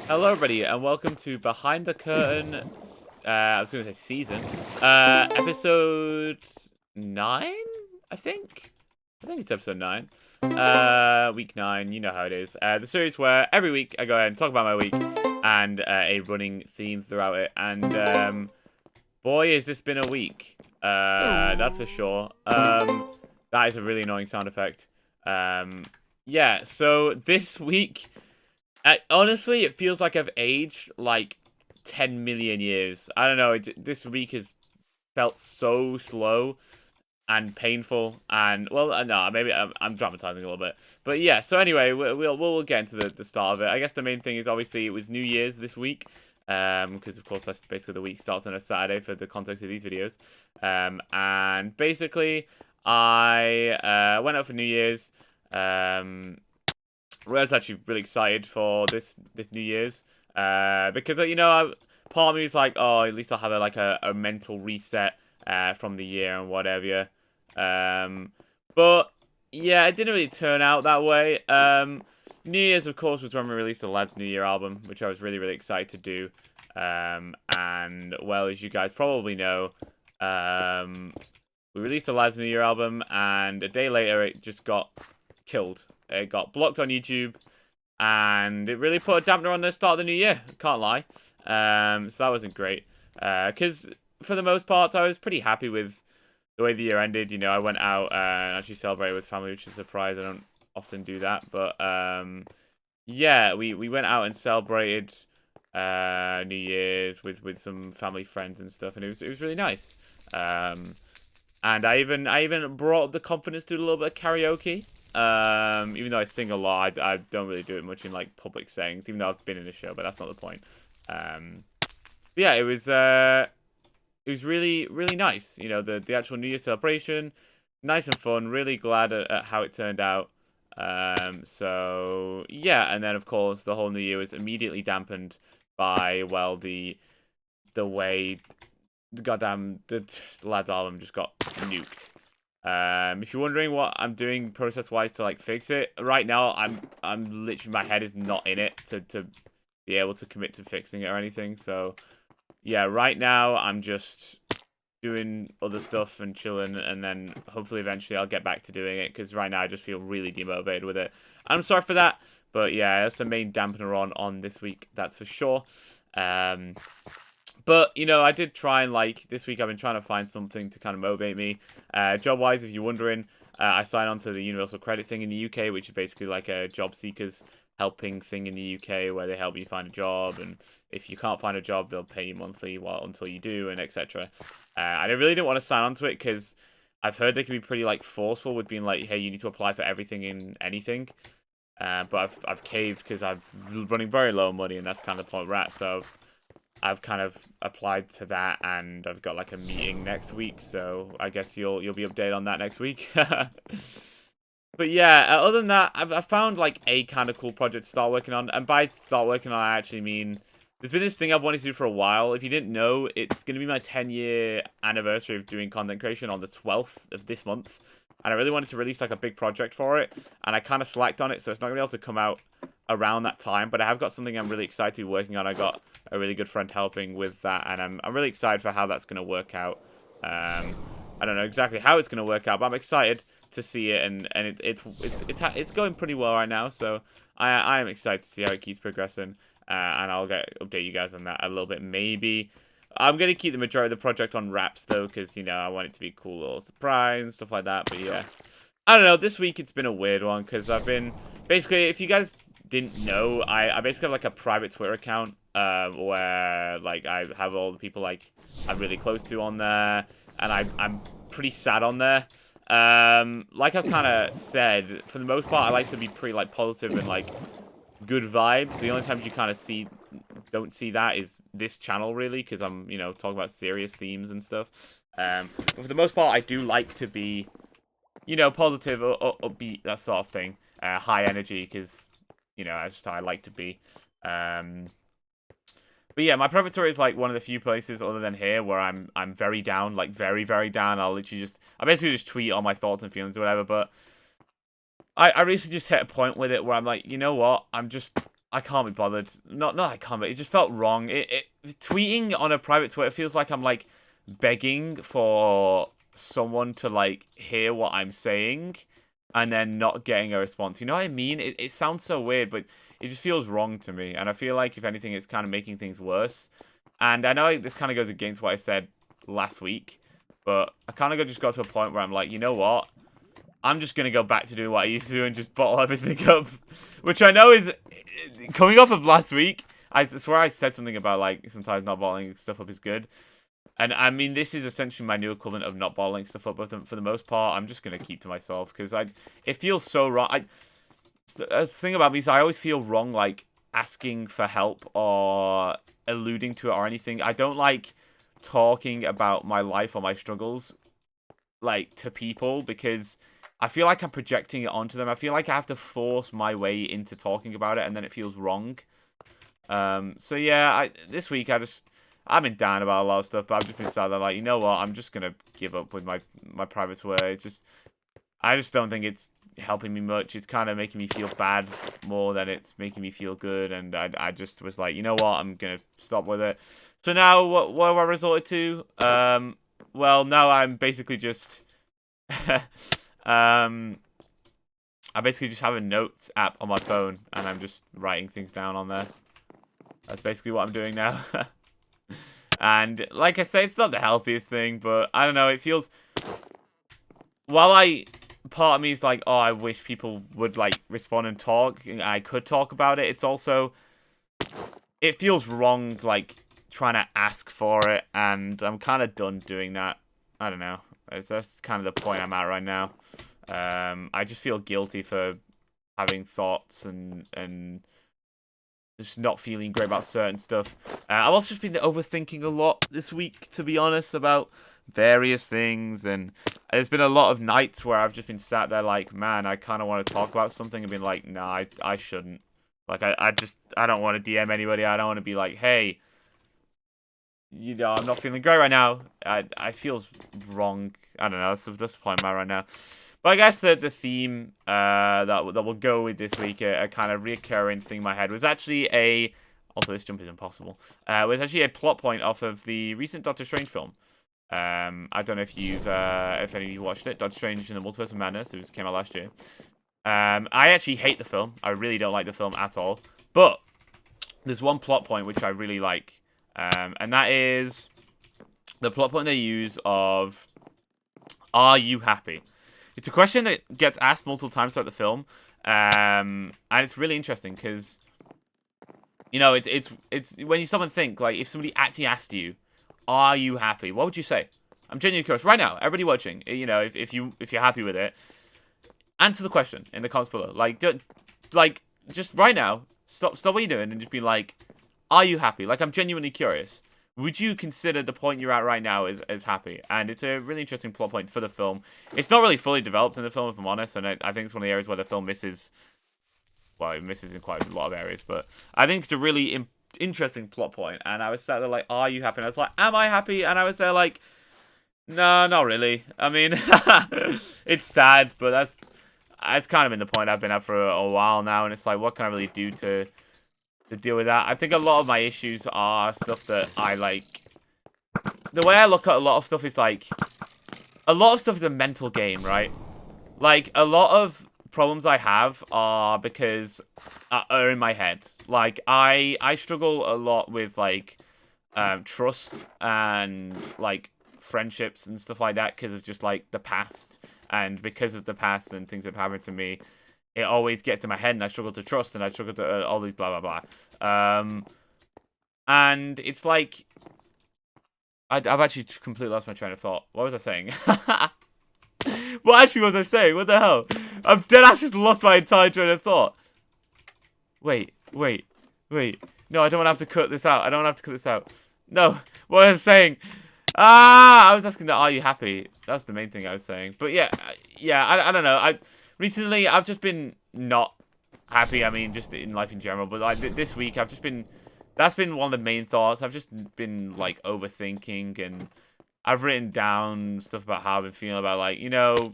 Hello, everybody, and welcome to Behind the Curtain. I was going to say season, episode 9, I think. I think it's episode 9. Week 9. You know how it is. The series where every week I go ahead and talk about my week and a running theme throughout it. And boy, has this been a week. That's for sure. That is a really annoying sound effect. Yeah. So this week. Honestly, it feels like I've aged like 10 million years. I don't know. This week has felt so slow and painful. And, well, no, maybe I'm dramatizing a little bit. But yeah, so anyway, we'll get into the start of it. I guess the main thing is obviously it was New Year's this week. Because, of course, that's basically the week starts on a Saturday for the context of these videos. And basically, I went out for New Year's. I was actually really excited for this New Year's because part of me was like, oh, at least I'll have a mental reset from the year and whatever. But yeah, it didn't really turn out that way. New Year's, of course, was when we released the Lads New Year album, which I was really excited to do. And well, as you guys probably know, we released the Lads New Year album, and a day later it just got killed. It got blocked on YouTube, and it really put a dampener on the start of the new year. Can't lie. So that wasn't great. Because for the most part, I was pretty happy with the way the year ended. You know, I went out and actually celebrated with family, which is a surprise. I don't often do that, but yeah, we went out and celebrated New Year's with some family friends and stuff, and it was really nice. And I even brought up the confidence to do a little bit of karaoke. Even though I sing a lot, I don't really do it much in like public settings, even though I've been in a show, but that's not the point. Yeah, it was really nice. You know, the actual New Year celebration, nice and fun. Really glad at how it turned out. So yeah, and then of course the whole New Year was immediately dampened by, well, the way the Lads album just got nuked. If you're wondering what I'm doing process-wise to like fix it, right now I'm literally, my head is not in it to be able to commit to fixing it or anything. So yeah, right now I'm just doing other stuff and chilling, and then hopefully eventually I'll get back to doing it, because right now I just feel really demotivated with it. I'm sorry for that, but yeah, that's the main dampener on this week, that's for sure. But, you know, I did try and, like, this week I've been trying to find something to kind of motivate me. Job-wise, if you're wondering, I signed on to the Universal Credit thing in the UK, which is basically like a job seekers helping thing in the UK, where they help you find a job, and if you can't find a job, they'll pay you monthly until you do, and etc. I really didn't want to sign on to it, because I've heard they can be pretty, like, forceful with being like, hey, you need to apply for everything and anything. But I've caved, because I'm running very low on money, and that's kind of the point we're at, so I've kind of applied to that, and I've got like a meeting next week, so I guess you'll be updated on that next week. But yeah, other than that, I've found like a kind of cool project to start working on, and by start working on, I actually mean there's been this thing I've wanted to do for a while. If you didn't know, it's going to be my 10-year anniversary of doing content creation on the 12th of this month, and I really wanted to release like a big project for it, and I kind of slacked on it, so it's not going to be able to come out around that time, but I have got something I'm really excited to be working on. I got a really good friend helping with that, and I'm really excited for how that's going to work out. I don't know exactly how it's going to work out, but I'm excited to see it, and it's going pretty well right now, so I am excited to see how it keeps progressing, and I'll update you guys on that a little bit. Maybe I'm going to keep the majority of the project on wraps though, because you know I want it to be a cool little surprise and stuff like that. But yeah, I don't know, this week it's been a weird one, because I've been basically, if you guys didn't know, I basically have like a private Twitter account where like I have all the people like I'm really close to on there, and I'm pretty sad on there. Like I've kind of said, for the most part I like to be pretty like positive and like good vibes. The only times you kind of don't see that is this channel, really, because I'm, you know, talking about serious themes and stuff. But for the most part I do like to be, you know, positive or upbeat, that sort of thing. High energy, because you know, that's just how I like to be. But yeah, my private Twitter is like one of the few places other than here where I'm very down, like very down. I basically just tweet all my thoughts and feelings or whatever. But I recently just hit a point with it where I'm like, you know what? I'm just I can't be bothered. Not I can't. But it just felt wrong. Tweeting on a private Twitter feels like I'm like begging for someone to like hear what I'm saying, and then not getting a response. You know what I mean? It sounds so weird, but it just feels wrong to me. And I feel like if anything, it's kind of making things worse. And I know this kind of goes against what I said last week, but I kind of just got to a point where I'm like, you know what? I'm just going to go back to doing what I used to do and just bottle everything up. Which I know is... Coming off of last week, I swear I said something about, like, sometimes not bottling stuff up is good. And, I mean, this is essentially my new equivalent of not bottling stuff up. But for the most part, I'm just going to keep to myself. Because it feels so wrong. The thing about me is I always feel wrong, like, asking for help or alluding to it or anything. I don't like talking about my life or my struggles, like, to people, because I feel like I'm projecting it onto them. I feel like I have to force my way into talking about it, and then it feels wrong. So yeah, this week I've been down about a lot of stuff, but I've just been sat there like, you know what, I'm just gonna give up with my private Twitter. I just don't think it's helping me much. It's kind of making me feel bad more than it's making me feel good, and I just was like, you know what, I'm gonna stop with it. So now, what have I resorted to? Well, now I'm basically just... I basically just have a notes app on my phone, and I'm just writing things down on there. That's basically what I'm doing now. And, like I say, it's not the healthiest thing, but I don't know, it feels... While part of me is like, oh, I wish people would, like, respond and talk, and I could talk about it, it's also... It feels wrong, like, trying to ask for it, and I'm kind of done doing that. I don't know. That's kind of the point I'm at right now. I just feel guilty for having thoughts and just not feeling great about certain stuff. I've also just been overthinking a lot this week, to be honest, about various things. And there's been a lot of nights where I've just been sat there like, man, I kind of want to talk about something and been like, nah, I shouldn't. Like, I don't want to DM anybody. I don't want to be like, hey, you know, I'm not feeling great right now. I feels wrong. I don't know. That's the point I'm at right now. But I guess the theme that will go with this week, a kind of reoccurring thing in my head, was actually a... Also, this jump is impossible. Was actually a plot point off of the recent Doctor Strange film. I don't know if if any of you watched it. Doctor Strange in the Multiverse of Madness, which came out last year. I actually hate the film. I really don't like the film at all. But there's one plot point which I really like. And that is the plot point they use of, are you happy? It's a question that gets asked multiple times throughout the film. And it's really interesting because, you know, it's when you someone think, like, if somebody actually asked you, are you happy? What would you say? I'm genuinely curious. Right now, everybody watching, you know, if you're happy with it, answer the question in the comments below. Like, just right now, stop what you're doing and just be like, are you happy? Like, I'm genuinely curious. Would you consider the point you're at right now as happy? And it's a really interesting plot point for the film. It's not really fully developed in the film, if I'm honest, and I think it's one of the areas where the film misses. Well, it misses in quite a lot of areas, but I think it's a really interesting plot point. And I was sat there like, are you happy? And I was like, am I happy? And I was there like, no, not really. I mean, it's sad, but that's kind of been the point I've been at for a while now. And it's like, what can I really do to deal with that? I think a lot of my issues are stuff that I like. The way I look at a lot of stuff is like, a lot of stuff is a mental game, right? Like, a lot of problems I have are because are in my head. Like, I struggle a lot with like trust and like friendships and stuff like that because of just like the past, and because of the past and things that have happened to me, it always gets in my head, and I struggle to trust, and I struggle to all these blah blah blah. And it's like I've actually completely lost my train of thought. What was I saying? What actually was I saying? What the hell? I've dead ass just lost my entire train of thought. Wait. No, I don't want to have to cut this out. No, what was I saying? I was asking that, are you happy? That's the main thing I was saying. But yeah, I don't know. Recently, I've just been not happy. I mean, just in life in general. But like this week, that's been one of the main thoughts. I've just been like overthinking, and I've written down stuff about how I've been feeling about, like, you know,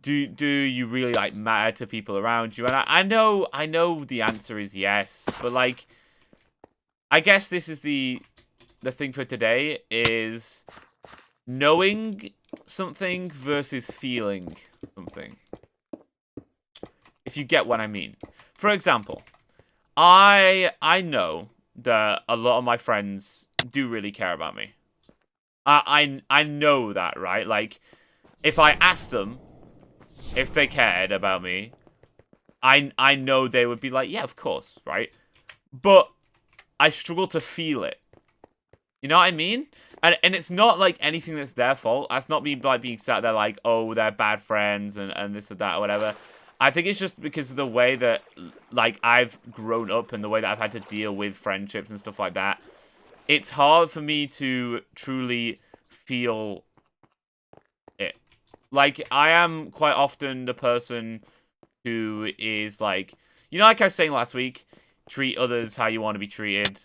do you really like matter to people around you? And I know the answer is yes, but like I guess this is the thing for today is knowing something versus feeling something. If you get what I mean. For example, I know that a lot of my friends do really care about me. I know that, right? Like, if I asked them if they cared about me, I know they would be like, yeah, of course, right? But I struggle to feel it. You know what I mean? And it's not like anything that's their fault. That's not me like being sat there like, oh, they're bad friends and this or that or whatever. I think it's just because of the way that like I've grown up and the way that I've had to deal with friendships and stuff like that. It's hard for me to truly feel it. Like I am quite often the person who is like, you know, like I was saying last week, treat others how you want to be treated.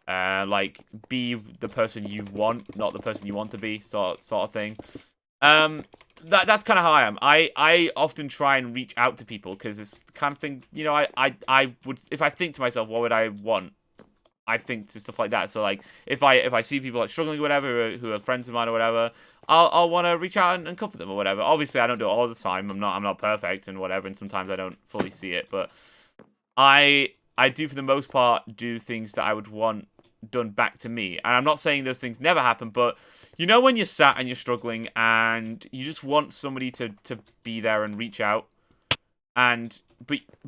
Like be the person you want, not the person you want to be, sort of thing. That's kind of how I am. I often try and reach out to people because it's the kind of thing, you know, I would, if I think to myself, what would I want? I think to stuff like that. So like if I see people like struggling or whatever, who are friends of mine or whatever, I'll want to reach out and comfort them or whatever. Obviously, I don't do it all the time. I'm not perfect and whatever, and sometimes I don't fully see it, but I do for the most part do things that I would want done back to me. And I'm not saying those things never happen, but you know when you're sat and you're struggling and you just want somebody to be there and reach out, and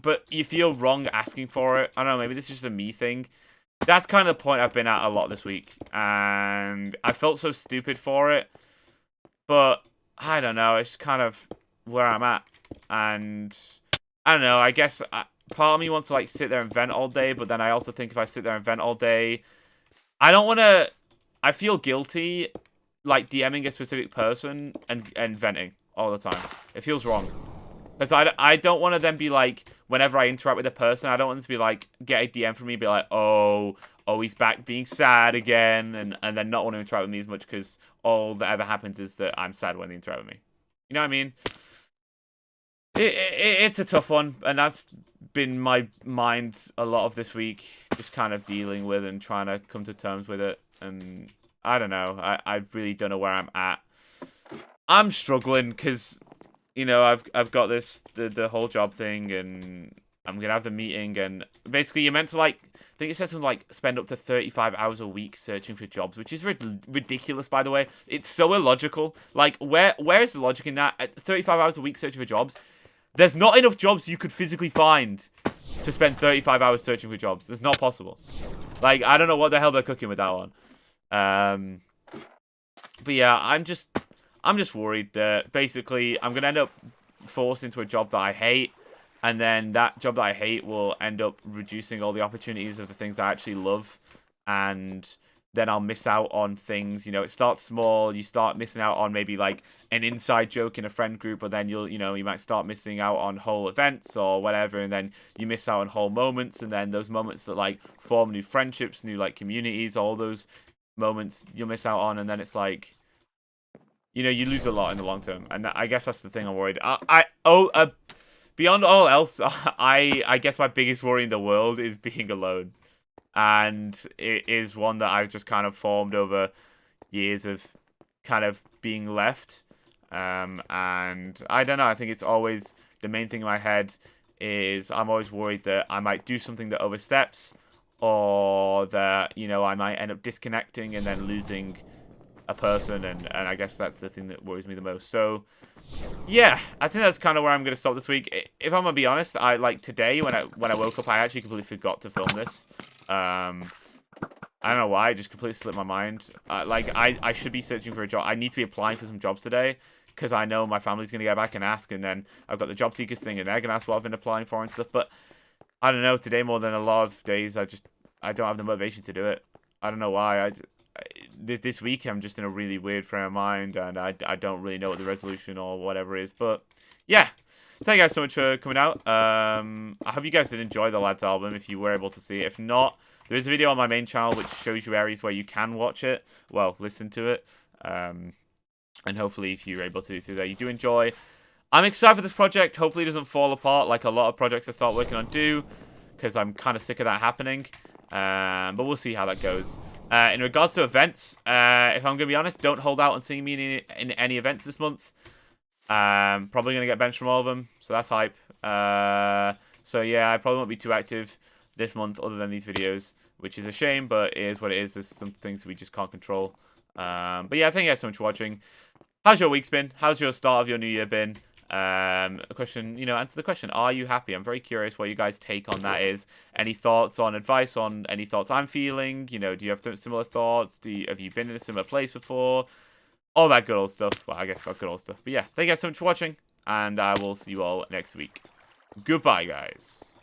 but you feel wrong asking for it. I don't know, maybe this is just a me thing. That's kind of the point I've been at a lot this week, and I felt so stupid for it, but I don't know, it's kind of where I'm at, and I don't know, I guess part of me wants to like sit there and vent all day, but then I also think if I sit there and vent all day, I don't want to, I feel guilty like DMing a specific person and venting all the time. It feels wrong. Because I don't want to then be like, whenever I interact with a person, I don't want them to be like, get a DM from me, be like, oh, he's back being sad again, and then not want to interact with me as much because all that ever happens is that I'm sad when they interact with me. You know what I mean? It's a tough one, and that's been my mind a lot of this week, just kind of dealing with and trying to come to terms with it, and I don't know, I really don't know where I'm at. I'm struggling because, you know, I've got this the whole job thing, and I'm gonna have the meeting, and basically you're meant to like, I think it says something like spend up to 35 hours a week searching for jobs, which is ridiculous, by the way. It's so illogical. Like where is the logic in that? At 35 hours a week searching for jobs, there's not enough jobs you could physically find to spend 35 hours searching for jobs. It's not possible. Like I don't know what the hell they're cooking with that one. But yeah, I'm just worried that basically I'm gonna end up forced into a job that I hate, and then that job that I hate will end up reducing all the opportunities of the things I actually love, and then I'll miss out on things. You know, it starts small. You start missing out on maybe like an inside joke in a friend group, but then you might start missing out on whole events or whatever, and then you miss out on whole moments, and then those moments that like form new friendships, new like communities, all those moments you'll miss out on, and then it's like, you know, you lose a lot in the long term, and I guess that's the thing I'm worried. Beyond all else, I guess my biggest worry in the world is being alone, and it is one that I've just kind of formed over years of kind of being left. And I don't know. I think it's always the main thing in my head is I'm always worried that I might do something that oversteps, or that, you know, I might end up disconnecting and then losing a person, and I guess that's the thing that worries me the most. So yeah, I think that's kind of where I'm going to stop this week. If I'm gonna be honest, I like today when I woke up, I actually completely forgot to film this. I don't know why, it just completely slipped my mind. Like I should be searching for a job. I need to be applying for some jobs today because I know my family's gonna get back and ask, and then I've got the job seekers thing, and they're gonna ask what I've been applying for and stuff. But I don't know, today more than a lot of days, I don't have the motivation to do it. I don't know why. This week I'm just in a really weird frame of mind, and I don't really know what the resolution or whatever is. But yeah, thank you guys so much for coming out. I hope you guys did enjoy the Lads album if you were able to see it. If not, there is a video on my main channel which shows you areas where you can watch it, well, listen to it, and hopefully if you're able to do that, you do enjoy. I'm excited for this project. Hopefully it doesn't fall apart like a lot of projects I start working on do, because I'm kind of sick of that happening. But we'll see how that goes. In regards to events, if I'm going to be honest, don't hold out on seeing me in any events this month. Probably going to get benched from all of them, so that's hype. So yeah, I probably won't be too active this month other than these videos, which is a shame, but it is what it is. There's some things we just can't control. But yeah, thank you guys so much for watching. How's your week's been? How's your start of your new year been? A question, answer the question. Are you happy? I'm very curious what you guys' take on that is. Any thoughts on advice on any thoughts I'm feeling? Do you have similar thoughts? Have you been in a similar place before? All that good old stuff. Well, I guess not good old stuff. But yeah, thank you guys so much for watching, and I will see you all next week. Goodbye, guys.